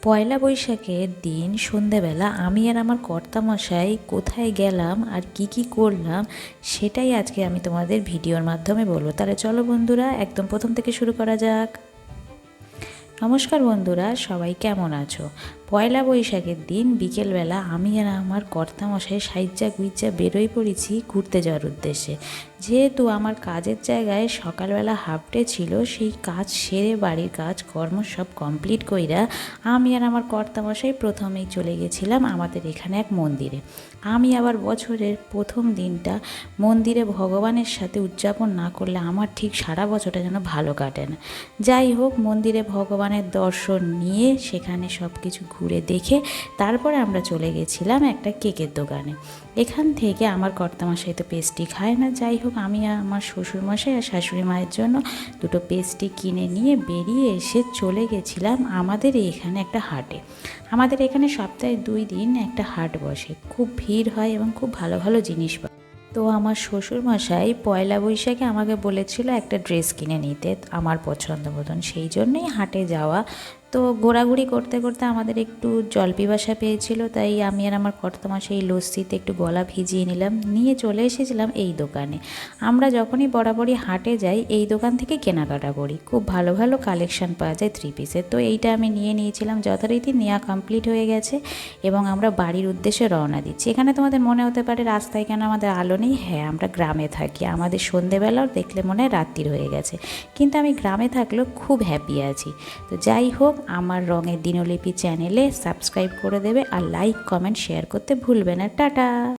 পয়লা বৈশাখের দিন সন্ধেবেলা আমি আর আমার কর্তামশাই কোথায় গেলাম আর কি করলাম সেটাই আজকে আমি তোমাদের ভিডিওর মাধ্যমে বলবো। তাহলে চলো বন্ধুরা, একদম প্রথম থেকে শুরু করা যাক। নমস্কার বন্ধুরা, সবাই কেমন আছো? পয়লা বৈশাখের দিন বিকেলবেলা আমি আর আমার কর্তামশাই সাইজ্জা গুইজ্জা বেরোই পড়েছি ঘুরতে যাওয়ার উদ্দেশ্যে। যেহেতু আমার কাজের জায়গায় সকালবেলা হাফ ডে ছিল, সেই কাজ সেরে বাড়ির কাজ কর্ম সব কমপ্লিট কইরা আমি আর আমার কর্তামশাই প্রথমেই চলে গেছিলাম আমাদের এখানে এক মন্দিরে। আমি আবার বছরের প্রথম দিনটা মন্দিরে ভগবানের সাথে উদযাপন না করলে আমার ঠিক সারা বছরটা যেন ভালো কাটে না। যাই হোক, মন্দিরে ভগবানের দর্শন নিয়ে সেখানে সব কিছু ঘুরে দেখে তারপরে আমরা চলে গেছিলাম একটা কেকের দোকানে। এখান থেকে আমার কর্তামশাই তো পেস্ট্রি খায় না। যাই হোক, আমি আমার শ্বশুরমশাই আর শাশুড়ি মায়ের জন্য দুটো পেস্ট্রি কিনে নিয়ে বেরিয়ে এসে চলে গেছিলাম আমাদের এখানে একটা হাটে। আমাদের এখানে সপ্তাহে 2 দিন একটা হাট বসে, খুব ভিড় হয় এবং খুব ভালো ভালো জিনিস পায়। তো আমার শ্বশুরমশাই পয়লা বৈশাখে আমাকে বলেছিল একটা ড্রেস কিনে নিতে আমার পছন্দ মতন, সেই জন্যই হাটে যাওয়া। তো ঘোরাঘুরি করতে করতে আমাদের একটু জল পিপাসা পেয়েছিল, তাই আমি আর আমার কর্তামশাই এই লস্যিতে একটু গলা ভিজিয়ে নিলাম, নিয়ে চলে এসেছিলাম এই দোকানে। আমরা যখনই বরাবরই হাটে যাই এই দোকান থেকে কেনাকাটা করি, খুব ভালো ভালো কালেকশান পাওয়া যায় 3 পিসের। তো এইটা আমি নিয়ে নিয়েছিলাম, যথারীতি নেওয়া কমপ্লিট হয়ে গেছে এবং আমরা বাড়ির উদ্দেশ্যে রওনা দিচ্ছি। এখানে তোমাদের মনে হতে পারে রাস্তায় কেন আমাদের আলো নেই। হ্যাঁ, আমরা গ্রামে থাকি, আমাদের সন্ধেবেলাও দেখলে মনে হয় রাত্রির হয়ে গেছে, কিন্তু আমি গ্রামে থাকলেও খুব হ্যাপি আছি। তো যাই হোক, আমার রঙের দিনলিপি চ্যানেলে সাবস্ক্রাইব করে দেবে আর লাইক কমেন্ট শেয়ার করতে ভুলবে না। টাটা।